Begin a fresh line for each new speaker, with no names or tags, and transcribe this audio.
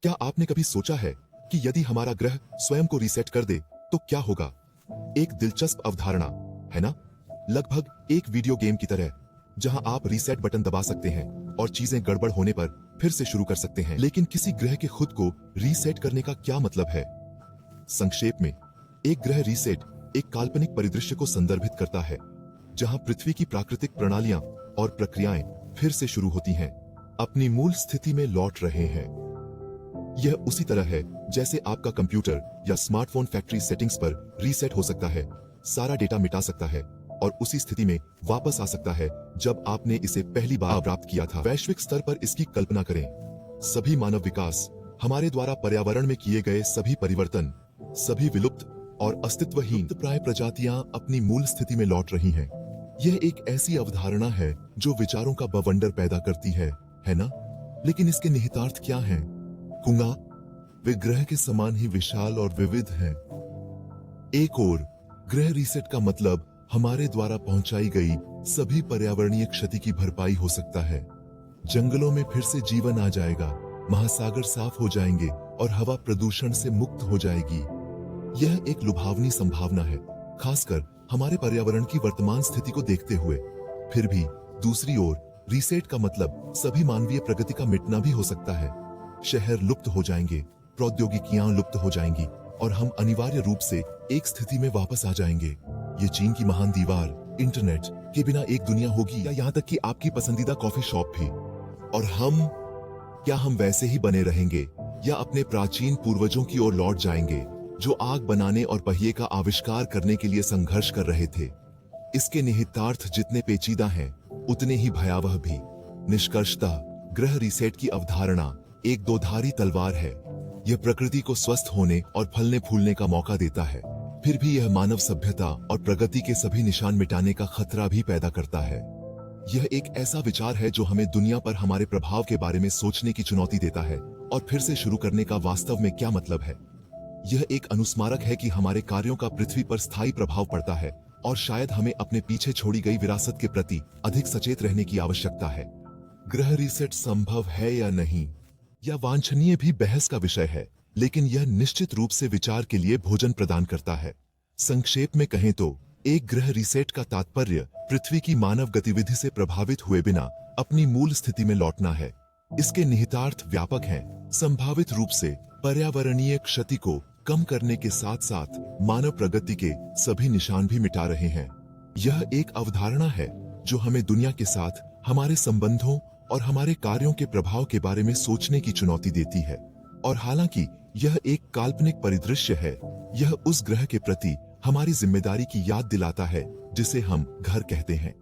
क्या आपने कभी सोचा है कि यदि हमारा ग्रह स्वयं को रीसेट कर दे तो क्या होगा? एक दिलचस्प अवधारणा है ना? लगभग एक वीडियो गेम की तरह, जहां आप रीसेट बटन दबा सकते हैं और चीजें गड़बड़ होने पर फिर से शुरू कर सकते हैं। लेकिन किसी ग्रह के खुद को रीसेट करने का क्या मतलब है? संक्षेप में, एक ग्रह रीसेट एक काल्पनिक परिदृश्य को संदर्भित करता है, जहां पृथ्वी की प्राकृतिक प्रणालियां और प्रक्रियाएं फिर से शुरू होती हैं, अपनी मूल स्थिति में लौट रहे हैं। यह उसी तरह है जैसे आपका कंप्यूटर या स्मार्टफोन फैक्ट्री सेटिंग्स पर रीसेट हो सकता है, सारा डेटा मिटा सकता है और उसी स्थिति में वापस आ सकता है जब आपने इसे पहली बार प्राप्त किया था। वैश्विक स्तर पर इसकी कल्पना करें। सभी मानव विकास, हमारे द्वारा पर्यावरण में किए गए सभी परिवर्तन, सभी विलुप्त और अस्तित्वहीन प्राय प्रजातियां अपनी मूल स्थिति में लौट रही हैं। यह एक ऐसी अवधारणा है जो विचारों का बवंडर पैदा करती है ना? लेकिन इसके निहितार्थ क्या हैं? कुंगा वे ग्रह के समान ही विशाल और विविध हैं। एक ओर, ग्रह रीसेट का मतलब हमारे द्वारा पहुंचाई गई सभी पर्यावरणीय क्षति की भरपाई हो सकता है। जंगलों में फिर से जीवन आ जाएगा, महासागर साफ हो जाएंगे और हवा प्रदूषण से मुक्त हो जाएगी। यह एक लुभावनी संभावना है, खासकर हमारे पर्यावरण की वर्तमान स्थिति को देखते हुए। फिर भी दूसरी ओर, रीसेट का मतलब सभी मानवीय प्रगति का मिटना भी हो सकता है। शहर लुप्त हो जाएंगे, प्रौद्योगिकियां लुप्त हो जाएंगी और हम अनिवार्य रूप से एक स्थिति में वापस आ जाएंगे। ये चीन की महान दीवार, इंटरनेट के बिना एक दुनिया होगी, या यहाँ तक कि आपकी पसंदीदा कॉफी शॉप भी। और क्या हम वैसे ही बने रहेंगे या अपने प्राचीन पूर्वजों की ओर लौट जाएंगे, जो आग बनाने और पहिए का आविष्कार करने के लिए संघर्ष कर रहे थे? इसके निहितार्थ जितने पेचीदा हैं, उतने ही भयावह भी। निष्कर्षतः, ग्रह रीसेट की अवधारणा एक दोधारी तलवार है। यह प्रकृति को स्वस्थ होने और फलने फूलने का मौका देता है, फिर भी यह मानव सभ्यता और प्रगति के सभी निशान मिटाने का खतरा भी पैदा करता है। यह एक ऐसा विचार है जो हमें दुनिया पर हमारे प्रभाव के बारे में सोचने की चुनौती देता है और फिर से शुरू करने का वास्तव में क्या मतलब है। यह एक अनुस्मारक है कि हमारे कार्यों का पृथ्वी पर स्थायी प्रभाव पड़ता है और शायद हमें अपने पीछे छोड़ी गई विरासत के प्रति अधिक सचेत रहने की आवश्यकता है। ग्रह रीसेट संभव है या नहीं, या वांछनीय भी बहस का विषय है, लेकिन यह निश्चित रूप से विचार के लिए भोजन प्रदान करता है। संक्षेप में कहें तो, एक ग्रह रीसेट का तात्पर्य पृथ्वी की मानव गतिविधि से प्रभावित हुए बिना अपनी मूल स्थिति में लौटना है। इसके निहितार्थ व्यापक हैं, संभावित रूप से पर्यावरणीय क्षति को कम करने के साथ साथ मानव प्रगति के सभी निशान भी मिटा रहे हैं। यह एक अवधारणा है जो हमें दुनिया के साथ हमारे संबंधों और हमारे कार्यों के प्रभाव के बारे में सोचने की चुनौती देती है। और हालांकि यह एक काल्पनिक परिदृश्य है, यह उस ग्रह के प्रति हमारी जिम्मेदारी की याद दिलाता है जिसे हम घर कहते हैं।